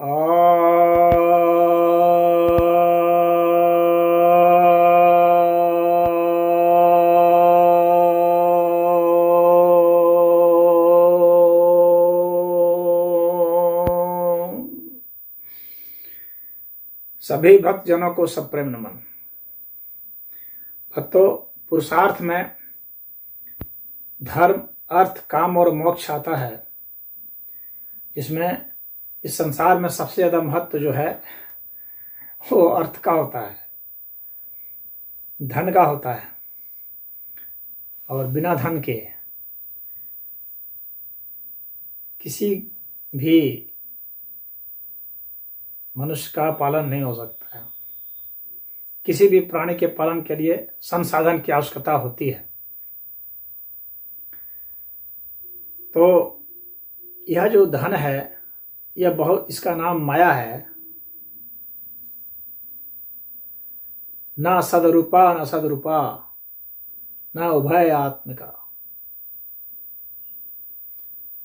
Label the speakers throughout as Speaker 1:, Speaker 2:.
Speaker 1: सभी भक्तजनों को सप्रेम नमन। भक्तों, पुरुषार्थ में धर्म, अर्थ, काम और मोक्ष आता है, जिसमें इस संसार में सबसे ज्यादा महत्व जो है वो अर्थ का होता है, धन का होता है। और बिना धन के किसी भी मनुष्य का पालन नहीं हो सकता है। किसी भी प्राणी के पालन के लिए संसाधन की आवश्यकता होती है। तो यह जो धन है, यह बहुत, इसका नाम माया है। ना सदरूपा न सदरूपा न उभय आत्मिका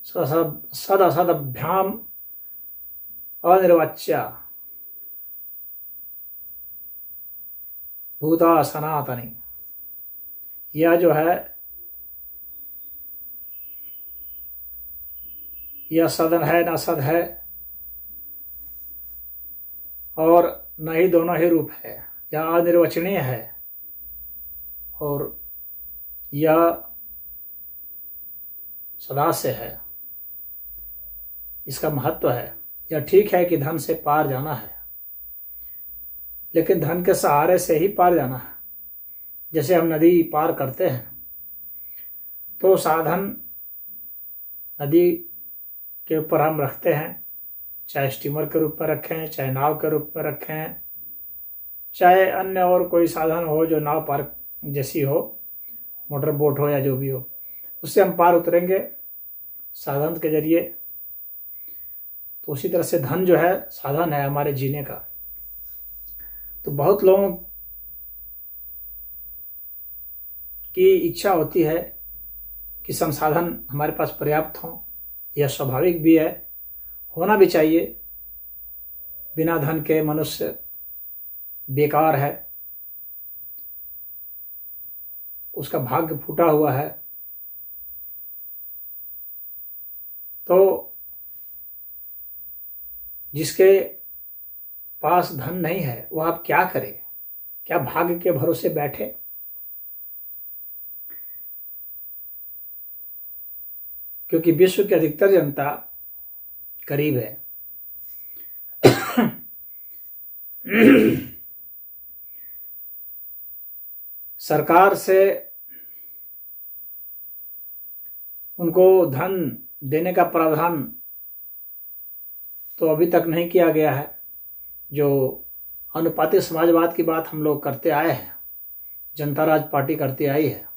Speaker 1: सद असदभ्याम अनिर्वाच्या भूता सनातनी। यह जो है, यह सदन है ना सद है, और न ही दोनों ही रूप है। यह अनिर्वचनीय है और यह सदा से है। इसका महत्व है। यह ठीक है कि धन से पार जाना है, लेकिन धन के सहारे से ही पार जाना है। जैसे हम नदी पार करते हैं तो साधन नदी के ऊपर हम रखते हैं, चाहे स्टीमर के रूप में रखें, चाहे नाव के रूप में रखें, चाहे अन्य और कोई साधन हो जो नाव पार जैसी हो, मोटर बोट हो या जो भी हो, उससे हम पार उतरेंगे साधन के जरिए। तो उसी तरह से धन जो है साधन है हमारे जीने का। तो बहुत लोगों की इच्छा होती है कि संसाधन हमारे पास पर्याप्त हो। यह स्वाभाविक भी है, होना भी चाहिए। बिना धन के मनुष्य बेकार है, उसका भाग्य फूटा हुआ है। तो जिसके पास धन नहीं है वो आप क्या करे? क्या भाग्य के भरोसे बैठे? क्योंकि विश्व की अधिकतर जनता गरीब है। सरकार से उनको धन देने का प्रावधान तो अभी तक नहीं किया गया है। जो अनुपातिक समाजवाद की बात हम लोग करते आए हैं, जनता राज पार्टी करती आई है,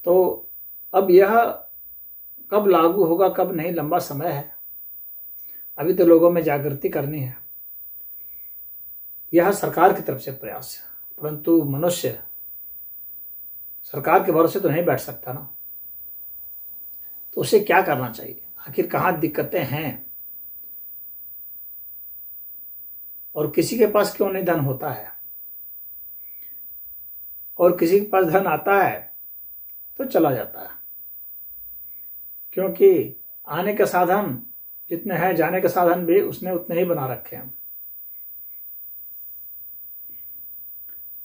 Speaker 1: तो अब यह कब लागू होगा कब नहीं, लंबा समय है। अभी तो लोगों में जागृति करनी है। यह सरकार की तरफ से प्रयास है, परंतु मनुष्य सरकार के भरोसे तो नहीं बैठ सकता ना। तो उसे क्या करना चाहिए? आखिर कहाँ दिक्कतें हैं और किसी के पास क्यों नहीं धन होता है, और किसी के पास धन आता है तो चला जाता है। क्योंकि आने के साधन जितने हैं, जाने के साधन भी उसने उतने ही बना रखे हैं।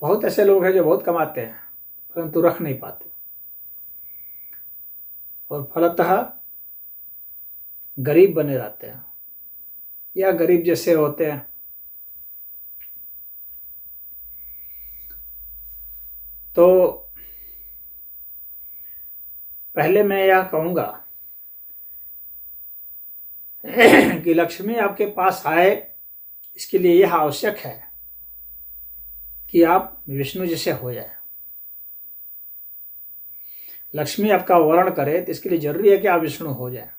Speaker 1: बहुत ऐसे लोग हैं जो बहुत कमाते हैं परंतु रख नहीं पाते, और फलतः गरीब बने रहते हैं या गरीब जैसे होते हैं। तो पहले मैं यह कहूंगा कि लक्ष्मी आपके पास आए, इसके लिए यह आवश्यक है कि आप विष्णु जैसे हो जाए। लक्ष्मी आपका वर्ण करे तो इसके लिए जरूरी है कि आप विष्णु हो जाए।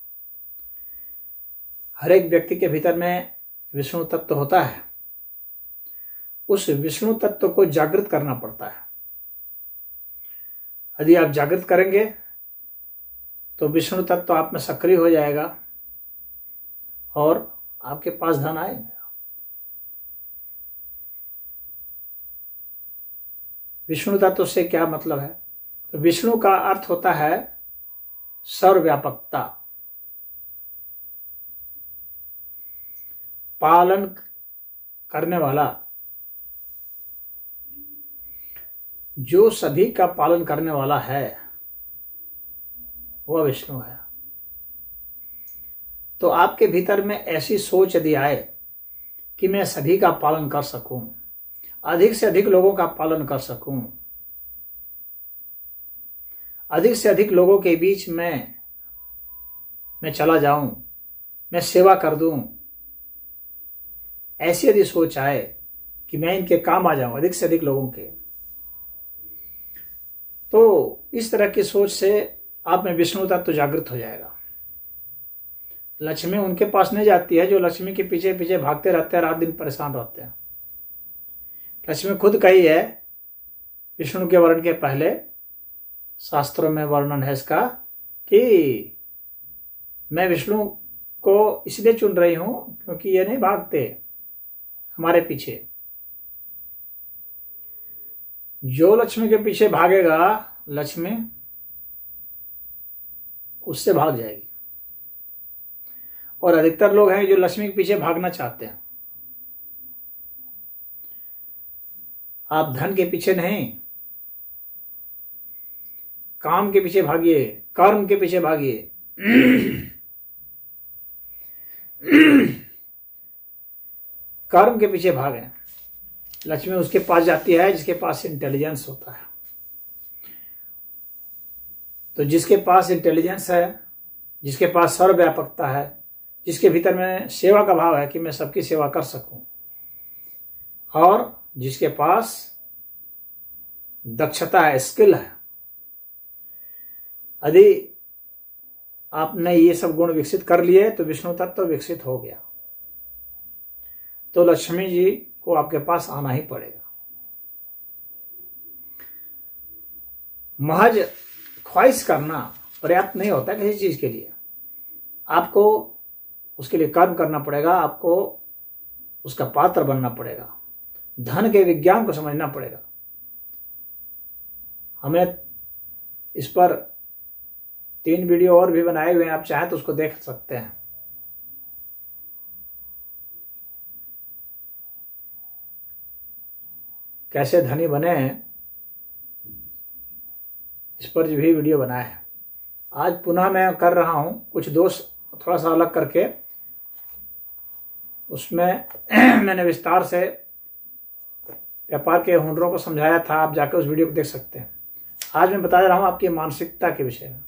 Speaker 1: हर एक व्यक्ति के भीतर में विष्णु तत्व होता है। उस विष्णु तत्व को जागृत करना पड़ता है। यदि आप जागृत करेंगे तो विष्णु तत्व आप में सक्रिय हो जाएगा और आपके पास धन आएगा। विष्णु तत्व से क्या मतलब है? तो विष्णु का अर्थ होता है सर्वव्यापकता, पालन करने वाला, जो सभी का पालन करने वाला है वह विष्णु है। तो आपके भीतर में ऐसी सोच यदि आए कि मैं सभी का पालन कर सकूं, अधिक से अधिक लोगों का पालन कर सकूं, अधिक से अधिक लोगों के बीच में मैं चला जाऊं, मैं सेवा कर दूं, ऐसी यदि सोच आए कि मैं इनके काम आ जाऊं, अधिक से अधिक लोगों के, तो इस तरह की सोच से आप में विष्णु तत्व जागृत हो जाएगा। लक्ष्मी उनके पास नहीं जाती है जो लक्ष्मी के पीछे पीछे भागते रहते हैं, रात दिन परेशान रहते हैं। लक्ष्मी खुद कही है विष्णु के वर्ण के पहले, शास्त्रों में वर्णन है इसका, कि मैं विष्णु को इसलिए चुन रही हूं क्योंकि ये नहीं भागते हमारे पीछे। जो लक्ष्मी के पीछे भागेगा, लक्ष्मी उससे भाग जाएगी। और अधिकतर लोग हैं जो लक्ष्मी के पीछे भागना चाहते हैं। आप धन के पीछे नहीं, काम के पीछे भागिए, कर्म के पीछे भागिए। कर्म के पीछे भागे। लक्ष्मी उसके पास जाती है जिसके पास इंटेलिजेंस होता है। तो जिसके पास इंटेलिजेंस है, जिसके पास सर्वव्यापकता है, जिसके भीतर में सेवा का भाव है कि मैं सबकी सेवा कर सकूं, और जिसके पास दक्षता है, स्किल है, यदि आपने ये सब गुण विकसित कर लिए तो विष्णु तत्व विकसित हो गया। तो लक्ष्मी जी को आपके पास आना ही पड़ेगा। महज ख्वाहिश करना पर्याप्त नहीं होता किसी चीज के लिए। आपको उसके लिए कर्म करना पड़ेगा, आपको उसका पात्र बनना पड़ेगा, धन के विज्ञान को समझना पड़ेगा। हमें इस पर 3 वीडियो और भी बनाए हुए हैं, आप चाहें तो उसको देख सकते हैं। कैसे धनी बने हैं, इस पर भी वीडियो बनाया है। आज पुनः मैं कर रहा हूं कुछ दोष थोड़ा सा अलग करके, उसमें मैंने विस्तार से व्यापार के हुनरों को समझाया था। आप जाकर उस वीडियो को देख सकते हैं। आज मैं बता रहा हूं आपकी मानसिकता के विषय में।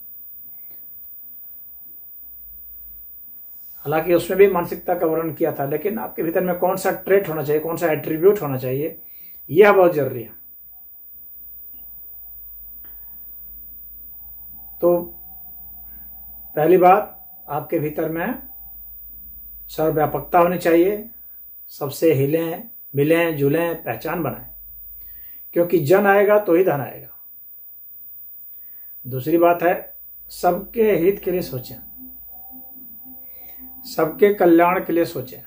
Speaker 1: हालांकि उसमें भी मानसिकता का वर्णन किया था, लेकिन आपके भीतर में कौन सा ट्रेट होना चाहिए, कौन सा एट्रीब्यूट होना चाहिए, यह बहुत जरूरी है। तो पहली बात, आपके भीतर में सर्वव्यापकता होनी चाहिए। सबसे हिलें, मिलें, जुलें, पहचान बनाएं, क्योंकि जन आएगा तो ही धन आएगा। दूसरी बात है, सबके हित के लिए सोचें, सबके कल्याण के लिए सोचें।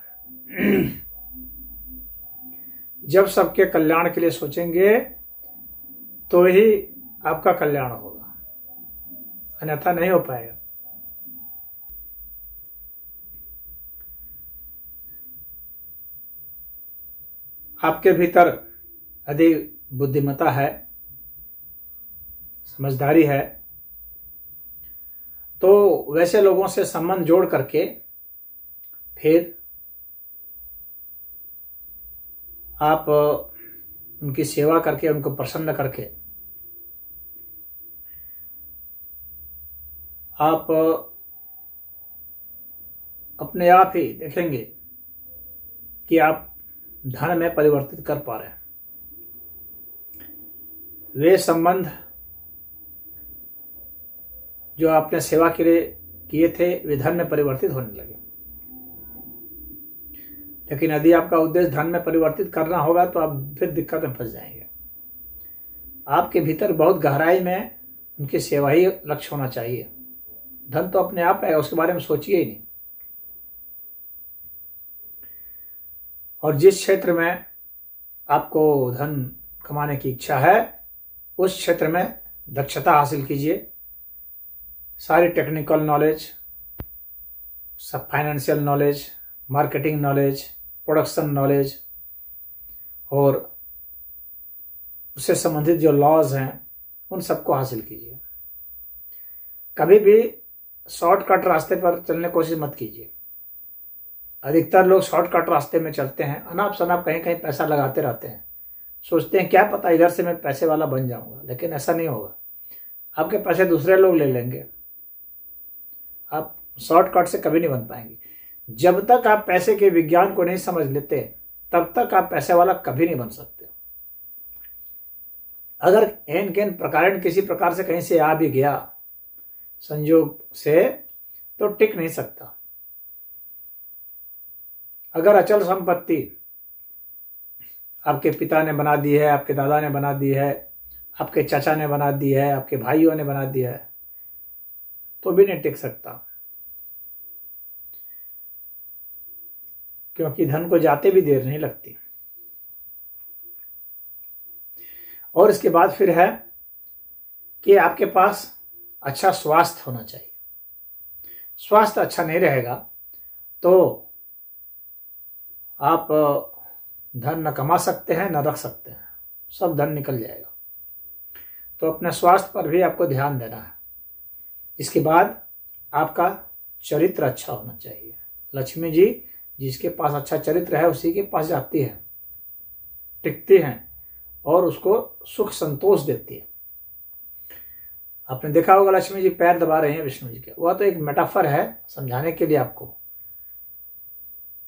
Speaker 1: जब सबके कल्याण के लिए सोचेंगे तो ही आपका कल्याण होगा, अन्यथा नहीं हो पाएगा। आपके भीतर यदि बुद्धिमत्ता है, समझदारी है, तो वैसे लोगों से संबंध जोड़ करके फिर आप उनकी सेवा करके, उनको प्रसन्न करके आप अपने आप ही देखेंगे कि आप धन में परिवर्तित कर पा रहे हैं। वे संबंध जो आपने सेवा के लिए किए थे, वे धन में परिवर्तित होने लगे। लेकिन यदि आपका उद्देश्य धन में परिवर्तित करना होगा तो आप फिर दिक्कत में फंस जाएंगे। आपके भीतर बहुत गहराई में उनकी सेवा ही लक्ष्य होना चाहिए। धन तो अपने आप है, उसके बारे में सोचिए ही नहीं। और जिस क्षेत्र में आपको धन कमाने की इच्छा है उस क्षेत्र में दक्षता हासिल कीजिए। सारी टेक्निकल नॉलेज, सब financial knowledge, marketing knowledge, production knowledge और उससे संबंधित जो लॉज हैं उन सबको हासिल कीजिए। कभी भी शॉर्टकट रास्ते पर चलने की कोशिश मत कीजिए। अधिकतर लोग शॉर्टकट रास्ते में चलते हैं, अनाप शनाप कहीं कहीं पैसा लगाते रहते हैं, सोचते हैं क्या पता इधर से मैं पैसे वाला बन जाऊंगा, लेकिन ऐसा नहीं होगा। आपके पैसे दूसरे लोग ले लेंगे, आप शॉर्टकट से कभी नहीं बन पाएंगे। जब तक आप पैसे के विज्ञान को नहीं समझ लेते तब तक आप पैसे वाला कभी नहीं बन सकते। अगर एन केन प्रकार किसी प्रकार से कहीं से आ भी गया संयोग से तो टिक नहीं सकता। अगर अचल संपत्ति आपके पिता ने बना दी है, आपके दादा ने बना दी है, आपके चाचा ने बना दी है, आपके भाइयों ने बना दी है, तो भी नहीं टिक सकता, क्योंकि धन को जाते भी देर नहीं लगती। और इसके बाद फिर है कि आपके पास अच्छा स्वास्थ्य होना चाहिए। स्वास्थ्य अच्छा नहीं रहेगा तो आप धन न कमा सकते हैं न रख सकते हैं, सब धन निकल जाएगा। तो अपने स्वास्थ्य पर भी आपको ध्यान देना है। इसके बाद आपका चरित्र अच्छा होना चाहिए। लक्ष्मी जी जिसके पास अच्छा चरित्र है उसी के पास जाती है, टिकती हैं और उसको सुख संतोष देती है। आपने देखा होगा लक्ष्मी जी पैर दबा रहे हैं विष्णु जी के, वह तो एक मेटाफर है समझाने के लिए आपको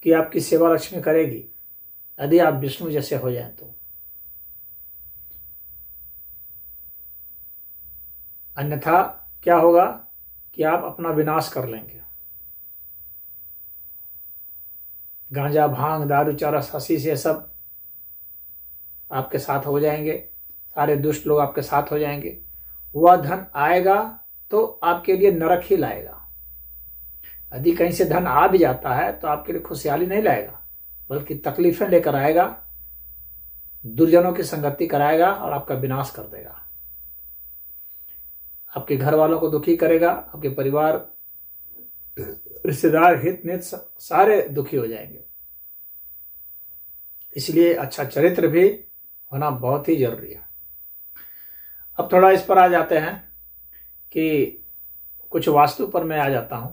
Speaker 1: कि आपकी सेवा लक्ष्मी करेगी यदि आप विष्णु जैसे हो जाएं तो। अन्यथा क्या होगा कि आप अपना विनाश कर लेंगे। गांजा, भांग, दारू, चरस, हंसी से सब आपके साथ हो जाएंगे, सारे दुष्ट लोग आपके साथ हो जाएंगे। वह धन आएगा तो आपके लिए नरक ही लाएगा। यदि कहीं से धन आ भी जाता है तो आपके लिए खुशहाली नहीं लाएगा, बल्कि तकलीफें लेकर आएगा, दुर्जनों की संगति कराएगा और आपका विनाश कर देगा। आपके घर वालों को दुखी करेगा, आपके परिवार, रिश्तेदार, हित मित सारे दुखी हो जाएंगे। इसलिए अच्छा चरित्र भी होना बहुत ही जरूरी है। अब थोड़ा इस पर आ जाते हैं कि कुछ वास्तु पर मैं आ जाता हूं,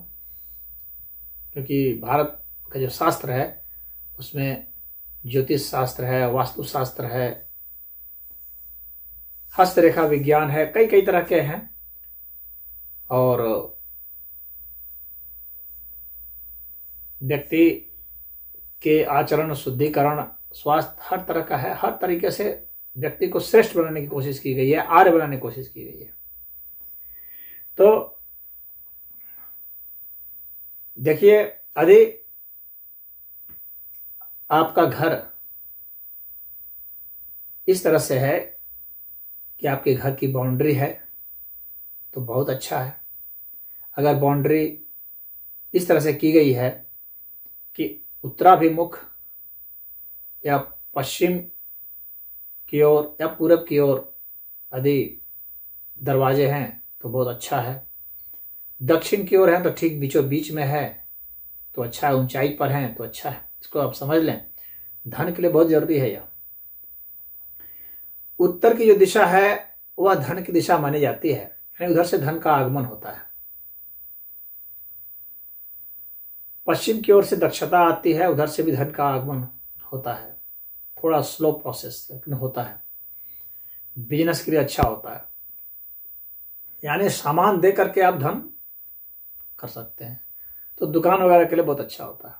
Speaker 1: क्योंकि भारत का जो शास्त्र है उसमें ज्योतिष शास्त्र है, वास्तु शास्त्र है, हस्तरेखा विज्ञान है, कई कई तरह के हैं। और व्यक्ति के आचरण, शुद्धिकरण, स्वास्थ्य हर तरह का है। हर तरीके से व्यक्ति को श्रेष्ठ बनाने की कोशिश की गई है, आर्य बनाने की कोशिश की गई है। तो देखिए, यदि आपका घर इस तरह से है कि आपके घर की बाउंड्री है तो बहुत अच्छा है। अगर बाउंड्री इस तरह से की गई है कि उत्तराभिमुख या पश्चिम की ओर या पूरब की ओर यदि दरवाजे हैं तो बहुत अच्छा है। दक्षिण की ओर है तो ठीक बीचों बीच में है तो अच्छा है, ऊंचाई पर है तो अच्छा है। इसको आप समझ लें, धन के लिए बहुत जरूरी है यह। उत्तर की जो दिशा है वह धन की दिशा मानी जाती है, यानी उधर से धन का आगमन होता है। पश्चिम की ओर से दक्षता आती है, उधर से भी धन का आगमन होता है। थोड़ा स्लो प्रोसेस लेकिन होता है। बिजनेस के लिए अच्छा होता है, यानी सामान दे करके आप धन कर सकते हैं। तो दुकान वगैरह के लिए बहुत अच्छा होता है।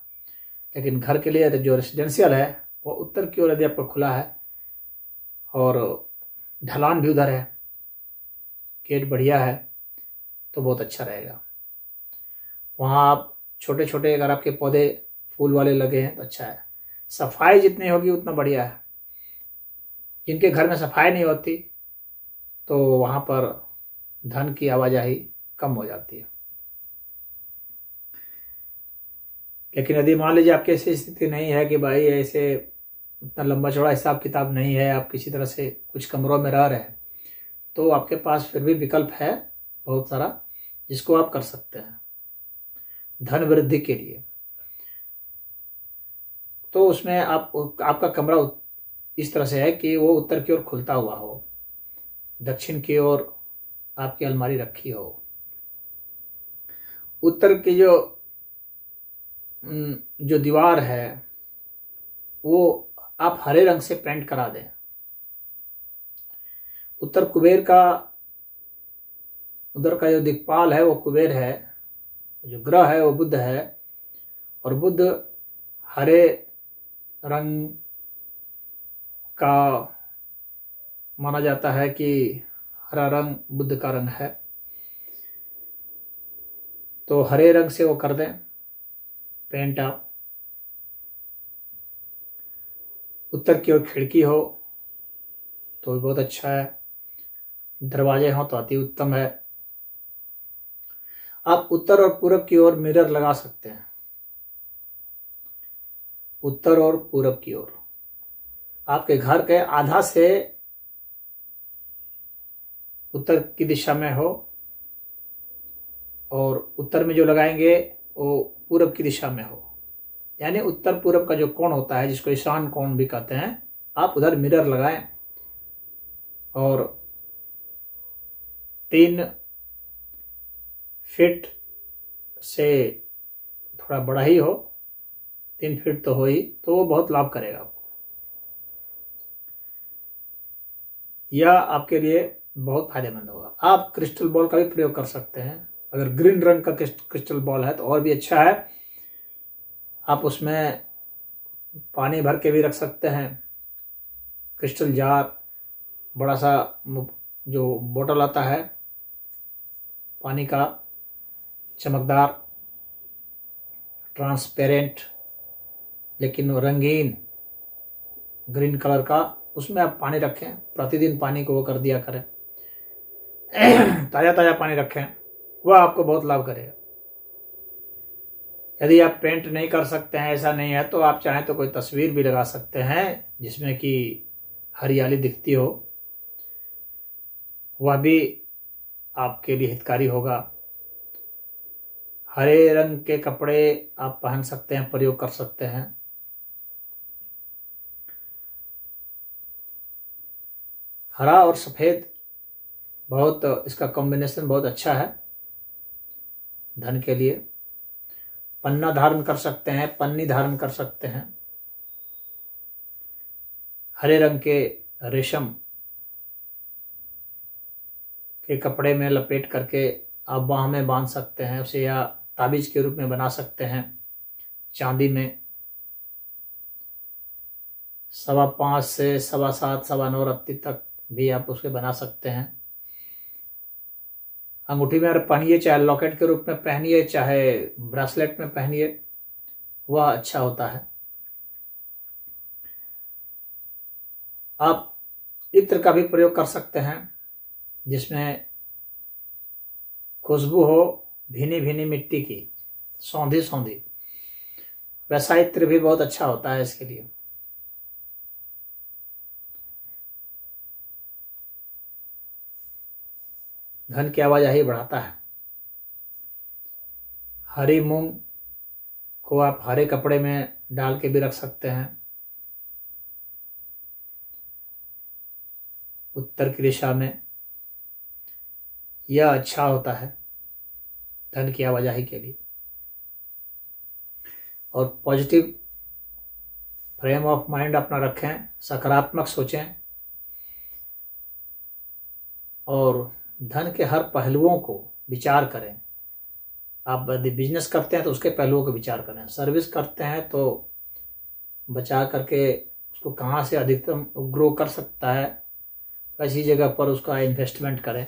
Speaker 1: लेकिन घर के लिए जो रेसिडेंशियल है वो उत्तर की ओर यदि आपको खुला है और ढलान भी उधर है, गेट बढ़िया है तो बहुत अच्छा रहेगा। वहाँ आप छोटे छोटे अगर आपके पौधे फूल वाले लगे हैं तो अच्छा है। सफाई जितनी होगी उतना बढ़िया है। जिनके घर में सफाई नहीं होती तो वहाँ पर धन की आवाजाही कम हो जाती है। लेकिन यदि मान लीजिए आपकी ऐसी स्थिति नहीं है कि भाई ऐसे इतना लंबा चौड़ा हिसाब किताब नहीं है, आप किसी तरह से कुछ कमरों में रह रहे हैं, तो आपके पास फिर भी विकल्प है बहुत सारा जिसको आप कर सकते हैं धन वृद्धि के लिए। तो उसमें आपका कमरा इस तरह से है कि वो उत्तर की ओर खुलता हुआ हो, दक्षिण की ओर आपकी अलमारी रखी हो। उत्तर की जो दीवार है वो आप हरे रंग से पेंट करा दें। उत्तर कुबेर का, उधर का जो दिक्पाल है वो कुबेर है, जो ग्रह है वो बुध है, और बुध हरे रंग का माना जाता है कि हरा रंग बुध का रंग है। तो हरे रंग से वो कर दें पेंट आप। उत्तर की ओर खिड़की हो तो भी बहुत अच्छा है, दरवाजे हों तो अति उत्तम है। आप उत्तर और पूरब की ओर मिरर लगा सकते हैं, उत्तर और पूरब की ओर। आपके घर के आधा से उत्तर की दिशा में हो और उत्तर में जो लगाएंगे वो पूरब की दिशा में हो, यानी उत्तर पूरब का जो कोण होता है जिसको ईशान कोण भी कहते हैं, आप उधर मिरर लगाएं और 3 फीट से थोड़ा बड़ा ही हो, 3 फीट तो हो ही, तो वो बहुत लाभ करेगा आपको। यह आपके लिए बहुत फायदेमंद होगा। आप क्रिस्टल बॉल का भी प्रयोग कर सकते हैं। अगर ग्रीन रंग का क्रिस्टल बॉल है तो और भी अच्छा है। आप उसमें पानी भर के भी रख सकते हैं, क्रिस्टल जार, बड़ा सा जो बोतल आता है पानी का, चमकदार, ट्रांसपेरेंट लेकिन रंगीन ग्रीन कलर का, उसमें आप पानी रखें। प्रतिदिन पानी को वो कर दिया करें, ताज़ा ताज़ा पानी रखें, वह आपको बहुत लाभ करेगा। यदि आप पेंट नहीं कर सकते हैं, ऐसा नहीं है, तो आप चाहें तो कोई तस्वीर भी लगा सकते हैं जिसमें कि हरियाली दिखती हो, वह भी आपके लिए हितकारी होगा। हरे रंग के कपड़े आप पहन सकते हैं, प्रयोग कर सकते हैं। हरा और सफ़ेद बहुत, इसका कॉम्बिनेशन बहुत अच्छा है धन के लिए। पन्ना धारण कर सकते हैं, पन्नी धारण कर सकते हैं। हरे रंग के रेशम के कपड़े में लपेट करके आप बाह में बांध सकते हैं उसे, या ताबीज के रूप में बना सकते हैं। चांदी में 5.25 से 7.25 9.25 रत्ती तक भी आप उसके बना सकते हैं। अंगूठी में पहनिए, चाहे लॉकेट के रूप में पहनिए, चाहे ब्रेसलेट में पहनिए, वह अच्छा होता है। आप इत्र का भी प्रयोग कर सकते हैं जिसमें खुशबू हो भीनी भीनी मिट्टी की, सौंधी सौंधी, वैसा इत्र भी बहुत अच्छा होता है इसके लिए। धन की आवाजाही बढ़ाता है। हरी मूंग को आप हरे कपड़े में डाल के भी रख सकते हैं उत्तर की दिशा में, यह अच्छा होता है धन की आवाजाही के लिए। और पॉजिटिव फ्रेम ऑफ माइंड अपना रखें, सकारात्मक सोचें और धन के हर पहलुओं को विचार करें। आप यदि बिजनेस करते हैं तो उसके पहलुओं को विचार करें, सर्विस करते हैं तो बचा करके उसको कहाँ से अधिकतम ग्रो कर सकता है, ऐसी जगह पर उसका इन्वेस्टमेंट करें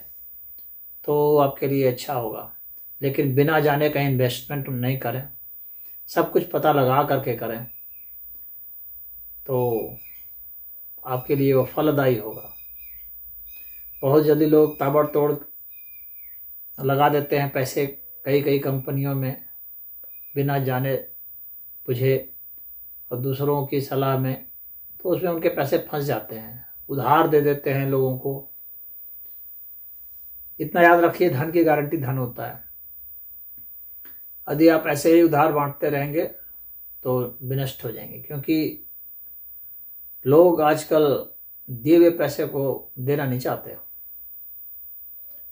Speaker 1: तो आपके लिए अच्छा होगा। लेकिन बिना जाने का इन्वेस्टमेंट नहीं करें, सब कुछ पता लगा करके करें तो आपके लिए वो फलदायी होगा। बहुत जल्दी लोग ताबड़तोड़ लगा देते हैं पैसे कई कई कंपनियों में बिना जाने बुझे और दूसरों की सलाह में, तो उसमें उनके पैसे फंस जाते हैं, उधार दे देते हैं लोगों को। इतना याद रखिए, धन की गारंटी धन होता है। यदि आप ऐसे ही उधार बांटते रहेंगे तो विनष्ट हो जाएंगे, क्योंकि लोग आजकल दिए हुए पैसे को देना नहीं चाहते।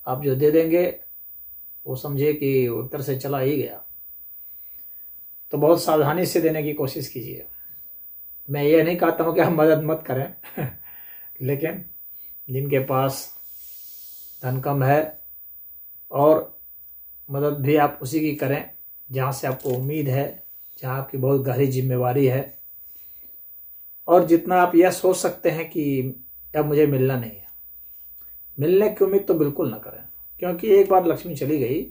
Speaker 1: आप जो दे देंगे वो समझिए कि वो एक तरह से चला ही गया। तो बहुत सावधानी से देने की कोशिश कीजिए। मैं ये नहीं कहता हूँ कि आप मदद मत करें लेकिन जिनके पास धन कम है, और मदद भी आप उसी की करें जहाँ से आपको उम्मीद है, जहाँ आपकी बहुत गहरी जिम्मेवारी है, और जितना आप यह सोच सकते हैं कि अब मुझे मिलना नहीं है। मिलने की उम्मीद तो बिल्कुल ना करें, क्योंकि एक बार लक्ष्मी चली गई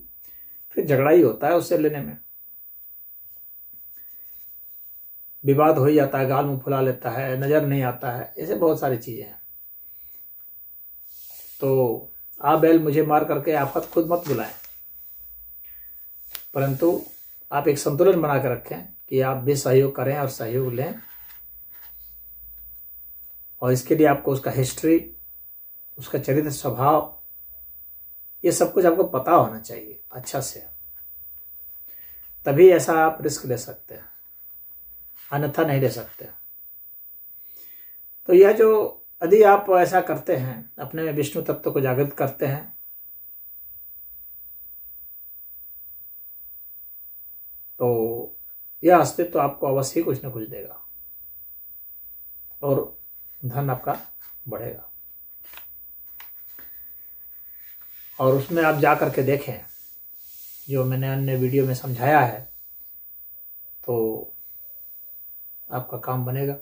Speaker 1: फिर झगड़ा ही होता है उससे लेने में। विवाद हो ही जाता है, गाल मुंह फुला लेता है, नज़र नहीं आता है, ऐसे बहुत सारी चीज़ें हैं। तो आप बैल मुझे मार करके आफत खुद मत बुलाएं, परंतु आप एक संतुलन बना कर रखें कि आप भी सहयोग करें और सहयोग लें। और इसके लिए आपको उसका हिस्ट्री, उसका चरित्र स्वभाव, ये सब कुछ आपको पता होना चाहिए अच्छा से, तभी ऐसा आप रिस्क ले सकते हैं, अन्यथा नहीं ले सकते। तो यह जो यदि आप ऐसा करते हैं, अपने में विष्णु तत्व को जागृत करते हैं, तो यह अस्तित्व आपको अवश्य कुछ न कुछ देगा और धन आपका बढ़ेगा। और उसमें आप जा करके देखें जो मैंने अन्य वीडियो में समझाया है, तो आपका काम बनेगा।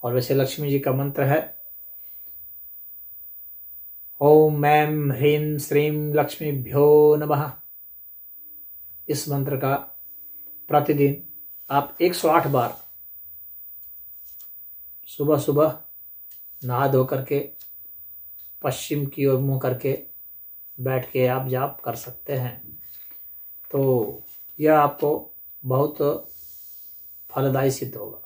Speaker 1: और वैसे लक्ष्मी जी का मंत्र है ओम ऐं ह्रीं श्रीं लक्ष्मीभ्यो नमः। इस मंत्र का प्रतिदिन आप 108 बार सुबह सुबह नहा धो करके पश्चिम की ओर मुंह करके बैठ के आप जाप कर सकते हैं। तो यह आपको बहुत फलदायी सिद्ध होगा।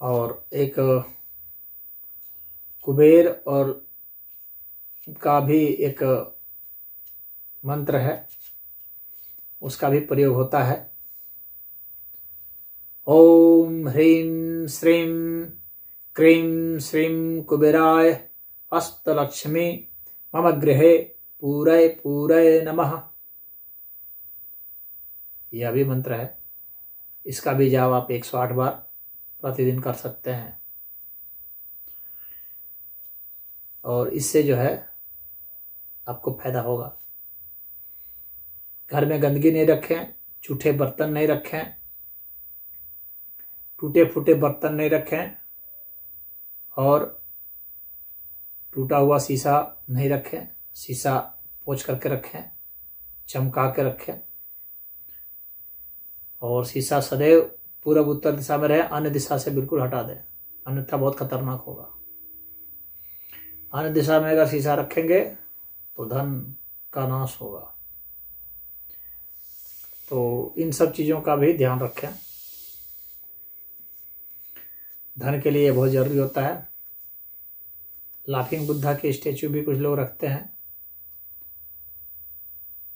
Speaker 1: और एक कुबेर और का भी एक मंत्र है, उसका भी प्रयोग होता है। ओम ह्रीं श्रीं क्रीं श्रीं कुबेराय अष्टलक्ष्मी मम गृहे पूरय पूरय नमः। यह भी मंत्र है, इसका भी जाप आप 108 बार प्रतिदिन कर सकते हैं। और इससे जो है आपको फायदा होगा। घर में गंदगी नहीं रखें, झूठे बर्तन नहीं रखें, टूटे फूटे बर्तन नहीं रखें, और टूटा हुआ शीशा नहीं रखें। शीशा पोंछ करके रखें, चमका के रखें। और शीशा सदैव पूर्व उत्तर दिशा में रहे, अन्य दिशा से बिल्कुल हटा दें, अन्यथा बहुत खतरनाक होगा। अन्य दिशा में अगर शीशा रखेंगे तो धन का नाश होगा। तो इन सब चीज़ों का भी ध्यान रखें। धन के लिए बहुत जरूरी होता है। लाफिंग बुद्धा के स्टेचू भी कुछ लोग रखते हैं,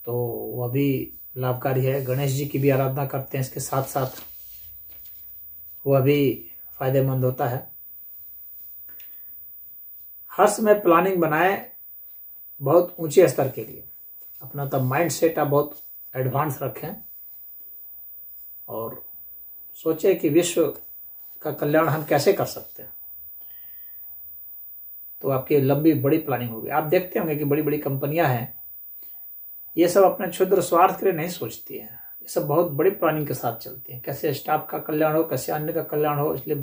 Speaker 1: तो वह भी लाभकारी है। गणेश जी की भी आराधना करते हैं, इसके साथ साथ वह भी फायदेमंद होता है। हर समय प्लानिंग बनाएं बहुत ऊंचे स्तर के लिए। अपना तब माइंड सेट आप बहुत एडवांस रखें और सोचें कि विश्व का कल्याण हम कैसे कर सकते हैं। तो आपकी लंबी बड़ी प्लानिंग होगी। आप देखते होंगे कि बड़ी बड़ी कंपनियां हैं, ये सब अपने क्षुद्र स्वार्थ के लिए नहीं सोचती हैं, ये सब बहुत बड़ी प्लानिंग के साथ चलती हैं। कैसे स्टाफ का कल्याण हो, कैसे अन्य का कल्याण हो। इसलिए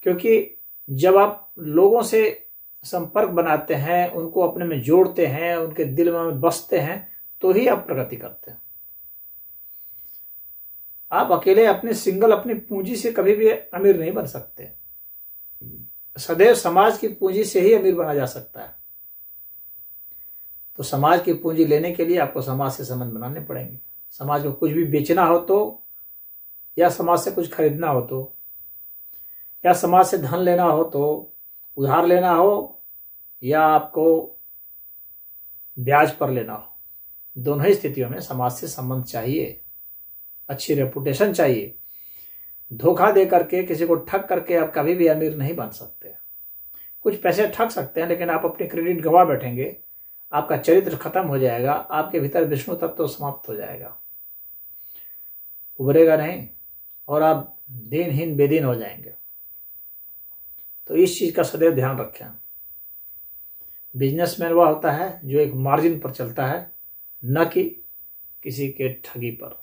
Speaker 1: क्योंकि जब आप लोगों से संपर्क बनाते हैं, उनको अपने में जोड़ते हैं, उनके दिल में बसते हैं, तो ही आप प्रगति करते हैं। आप अकेले अपनी पूंजी से कभी भी अमीर नहीं बन सकते। सदैव समाज की पूंजी से ही अमीर बना जा सकता है। तो समाज की पूंजी लेने के लिए आपको समाज से संबंध बनाने पड़ेंगे। समाज को कुछ भी बेचना हो तो, या समाज से कुछ खरीदना हो तो, या समाज से धन लेना हो तो, उधार लेना हो या आपको ब्याज पर लेना हो, दोनों ही स्थितियों में समाज से संबंध चाहिए, अच्छी रेपुटेशन चाहिए। धोखा दे करके, किसी को ठग करके आप कभी भी अमीर नहीं बन सकते। कुछ पैसे ठग सकते हैं, लेकिन आप अपनी क्रेडिट गंवा बैठेंगे, आपका चरित्र खत्म हो जाएगा, आपके भीतर विष्णु तत्व तो समाप्त हो जाएगा, उभरेगा नहीं और आप दीनहीन बेदीन हो जाएंगे। तो इस चीज का सदैव ध्यान रखें। बिजनेसमैन वह होता है जो एक मार्जिन पर चलता है, न कि किसी के ठगी पर।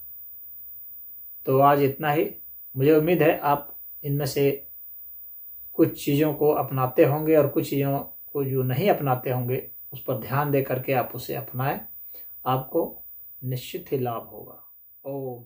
Speaker 1: तो आज इतना ही। मुझे उम्मीद है आप इनमें से कुछ चीज़ों को अपनाते होंगे और कुछ चीज़ों को जो नहीं अपनाते होंगे उस पर ध्यान दे करके आप उसे अपनाएं, आपको निश्चित ही लाभ होगा। ओम।